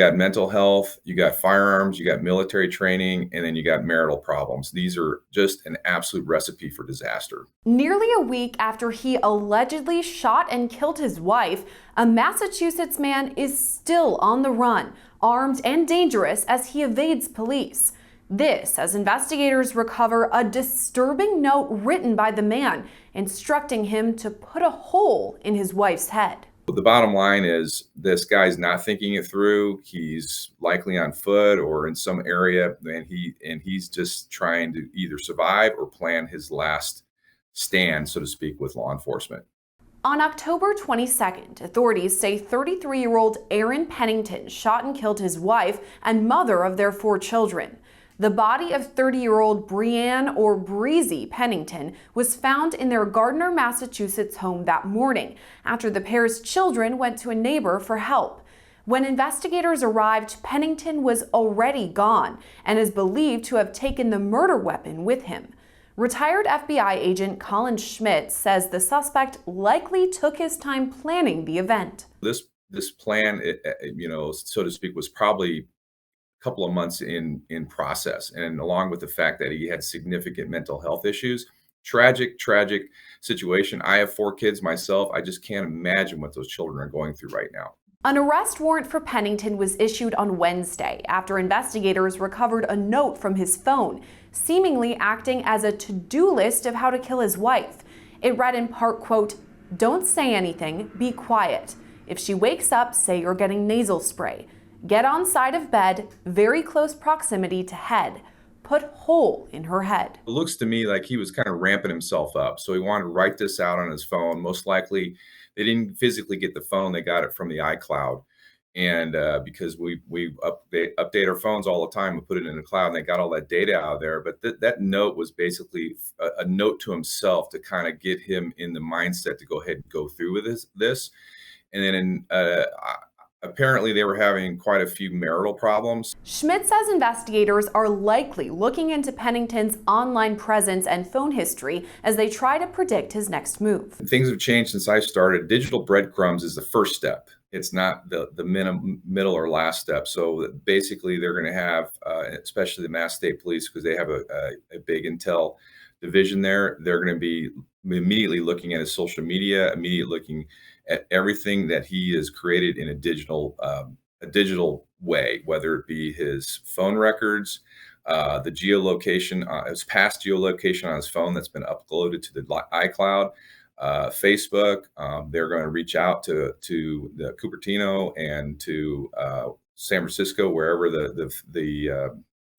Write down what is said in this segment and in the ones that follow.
got mental health, you got firearms, you got military training, and then you got marital problems. These are just an absolute recipe for disaster. Nearly a week after he allegedly shot and killed his wife, a Massachusetts man is still on the run, armed and dangerous as he evades police. This as investigators recover a disturbing note written by the man, instructing him to put a hole in his wife's head. The bottom line is this guy's not thinking it through. He's likely on foot or in some area, and he's just trying to either survive or plan his last stand, so to speak, with law enforcement. On October 22nd, authorities say 33-year-old Aaron Pennington shot and killed his wife and mother of their 4 children. The body of 30-year-old Breanne or Breezy Pennington was found in their Gardner, Massachusetts home that morning after the pair's children went to a neighbor for help. When investigators arrived, Pennington was already gone and is believed to have taken the murder weapon with him. Retired FBI agent Colin Schmidt says the suspect likely took his time planning the event. This plan, so to speak, was probably couple of months in process, and along with the fact that he had significant mental health issues. Tragic situation. I have 4 kids myself. I just can't imagine what those children are going through right now. An arrest warrant for Pennington was issued on Wednesday after investigators recovered a note from his phone, seemingly acting as a to-do list of how to kill his wife. It read in part, quote, "Don't say anything, be quiet. If she wakes up, say you're getting nasal spray. Get on side of bed, very close proximity to head. Put hole in her head." It looks to me like he was kind of ramping himself up. So he wanted to write this out on his phone. Most likely, they didn't physically get the phone; they got it from the iCloud. And because we update our phones all the time, we put it in the cloud, and they got all that data out of there. But that note was basically a note to himself to kind of get him in the mindset to go ahead and go through with this. And then apparently, they were having quite a few marital problems. Schmidt says investigators are likely looking into Pennington's online presence and phone history as they try to predict his next move. Things have changed since I started. Digital breadcrumbs is the first step. It's not the middle or last step. So basically, they're going to have, especially the Mass State Police, because they have a big intel division there. They're going to be immediately looking at his social media, immediately looking at everything that he has created in a digital way, whether it be his phone records, the geolocation, his past geolocation on his phone that's been uploaded to the iCloud, Facebook. They're going to reach out to the Cupertino and to San Francisco, wherever the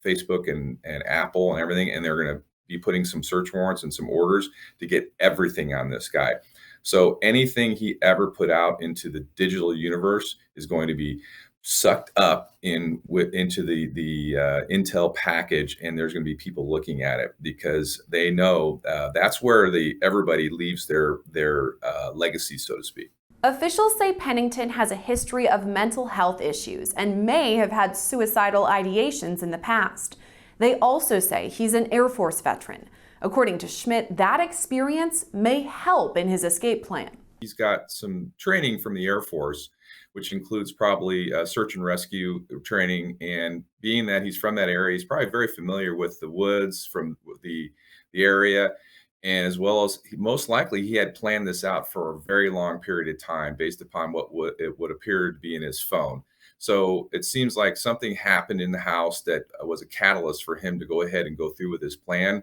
Facebook and Apple and everything, and they're going to be putting some search warrants and some orders to get everything on this guy. So anything he ever put out into the digital universe is going to be sucked up into the intel package, and there's going to be people looking at it because they know that's where everybody leaves their legacy, so to speak. Officials say Pennington has a history of mental health issues and may have had suicidal ideations in the past. They also say he's an Air Force veteran. According to Schmidt, that experience may help in his escape plan. He's got some training from the Air Force, which includes probably search and rescue training. And being that he's from that area, he's probably very familiar with the woods from the area. And as well as most likely he had planned this out for a very long period of time based upon what it would appear to be in his phone. So it seems like something happened in the house that was a catalyst for him to go ahead and go through with his plan.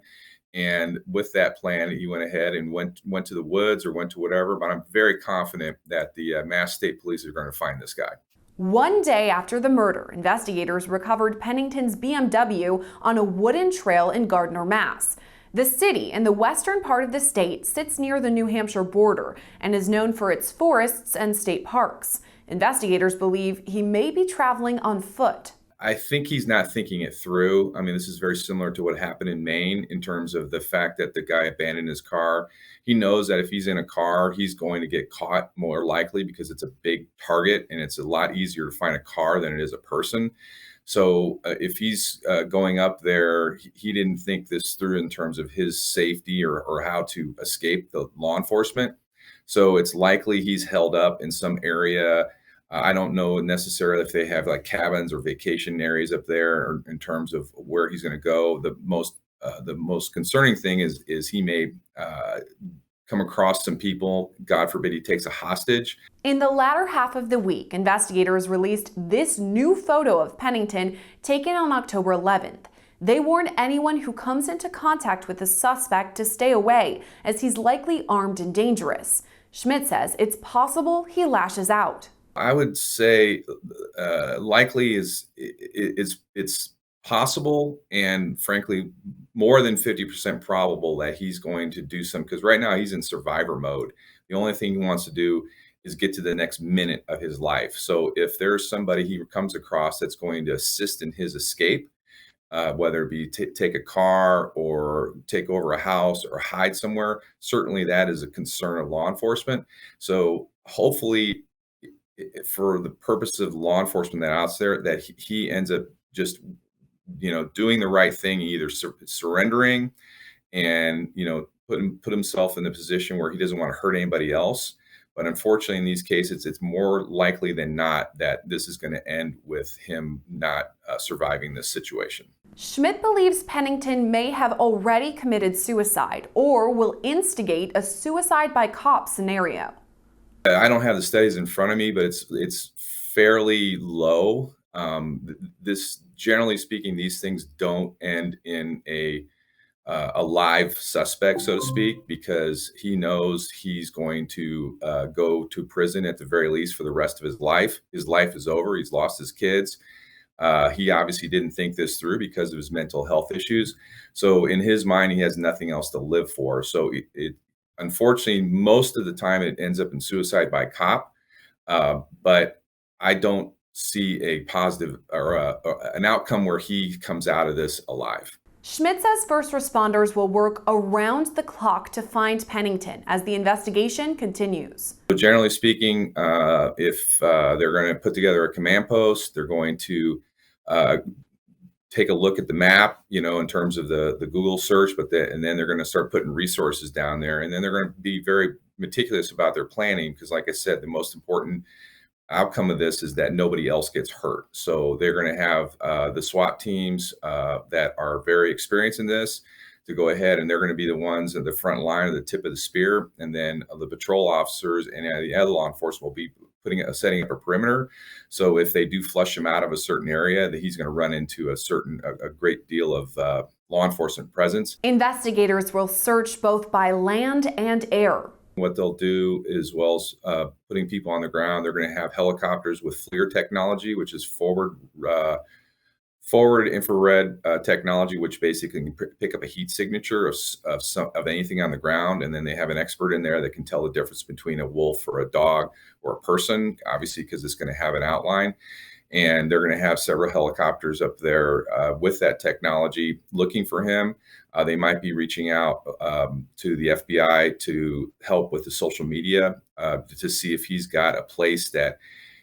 And with that plan, he went ahead and went to the woods or went to whatever. But I'm very confident that the Mass State Police are going to find this guy. One day after the murder, investigators recovered Pennington's BMW on a wooden trail in Gardner, Mass. The city in the western part of the state sits near the New Hampshire border and is known for its forests and state parks. Investigators believe he may be traveling on foot. I think he's not thinking it through. I mean, this is very similar to what happened in Maine in terms of the fact that the guy abandoned his car. He knows that if he's in a car, he's going to get caught more likely because it's a big target and it's a lot easier to find a car than it is a person. So if he's going up there, he didn't think this through in terms of his safety or how to escape the law enforcement. So it's likely he's held up in some area I don't know necessarily if they have like cabins or vacation areas up there, or in terms of where he's going to go. The most concerning thing is he may come across some people. God forbid he takes a hostage. In the latter half of the week, investigators released this new photo of Pennington taken on October 11th. They warn anyone who comes into contact with the suspect to stay away, as he's likely armed and dangerous. Schmidt says it's possible he lashes out. I would say likely it's possible, and frankly more than 50% probable that he's going to do some, because right now he's in survivor mode. The only thing he wants to do is get to the next minute of his life. So if there's somebody he comes across that's going to assist in his escape, whether it be take a car or take over a house or hide somewhere, certainly that is a concern of law enforcement. So hopefully, for the purpose of law enforcement that out there, that he ends up just doing the right thing, either surrendering and put himself in the position where he doesn't want to hurt anybody else. But unfortunately, in these cases, it's more likely than not that this is going to end with him not surviving this situation. Schmidt believes Pennington may have already committed suicide or will instigate a suicide by cop scenario. I don't have the studies in front of me, but it's fairly low. This, generally speaking, these things don't end in a live suspect, so to speak, because he knows he's going to go to prison at the very least for the rest of his life. His life is over. He's lost his kids. He obviously didn't think this through because of his mental health issues. So in his mind, he has nothing else to live for. So unfortunately, most of the time it ends up in suicide by cop. But I don't see a positive or an outcome where he comes out of this alive. Schmidt says first responders will work around the clock to find Pennington as the investigation continues. So generally speaking, if they're going to put together a command post, they're going to take a look at the map, in terms of the Google search, and then they're going to start putting resources down there, and then they're going to be very meticulous about their planning, because like I said, the most important outcome of this is that nobody else gets hurt. So they're going to have the SWAT teams that are very experienced in this to go ahead, and they're going to be the ones at the front line, or the tip of the spear, and then the patrol officers and the other law enforcement will be setting up a perimeter. So if they do flush him out of a certain area, that he's going to run into a great deal of law enforcement presence. Investigators will search both by land and air. What they'll do, as well as putting people on the ground, they're going to have helicopters with FLIR technology, which is forward infrared technology, which basically can pick up a heat signature of anything on the ground. And then they have an expert in there that can tell the difference between a wolf or a dog or a person, obviously, because it's going to have an outline. And they're going to have several helicopters up there with that technology looking for him. They might be reaching out to the FBI to help with the social media to see if he's got a place that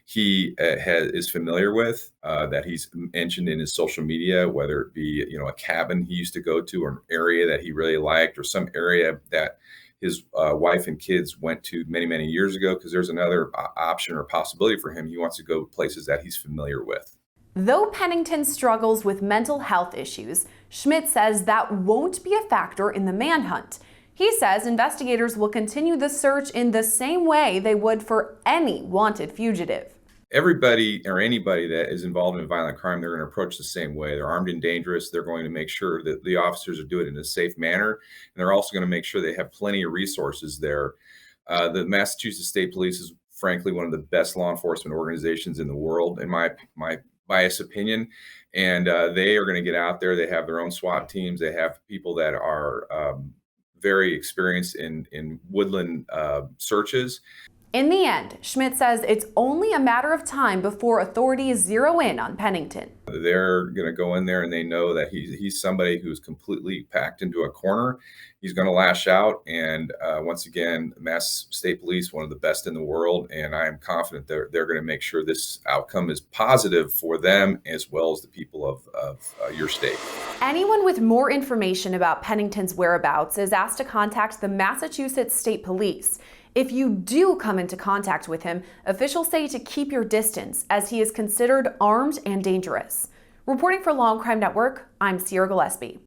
he is familiar with, that he's mentioned in his social media, whether it be a cabin he used to go to, or an area that he really liked, or some area that his wife and kids went to many, many years ago, because there's another option or possibility for him. He wants to go places that he's familiar with. Though Pennington struggles with mental health issues, Schmidt says that won't be a factor in the manhunt. He says investigators will continue the search in the same way they would for any wanted fugitive. Everybody or anybody that is involved in violent crime, they're going to approach the same way. They're armed and dangerous. They're going to make sure that the officers are doing it in a safe manner. And they're also going to make sure they have plenty of resources there. The Massachusetts State Police is frankly one of the best law enforcement organizations in the world, in my biased opinion. And they are going to get out there. They have their own SWAT teams. They have people that are very experienced in woodland searches. In the end, Schmidt says it's only a matter of time before authorities zero in on Pennington. They're going to go in there, and they know that he's somebody who's completely packed into a corner. He's going to lash out. And once again, Mass State Police, one of the best in the world. And I am confident they're going to make sure this outcome is positive for them, as well as the people of your state. Anyone with more information about Pennington's whereabouts is asked to contact the Massachusetts State Police. If you do come into contact with him, officials say to keep your distance as he is considered armed and dangerous. Reporting for Law&Crime Network, I'm Gillespie.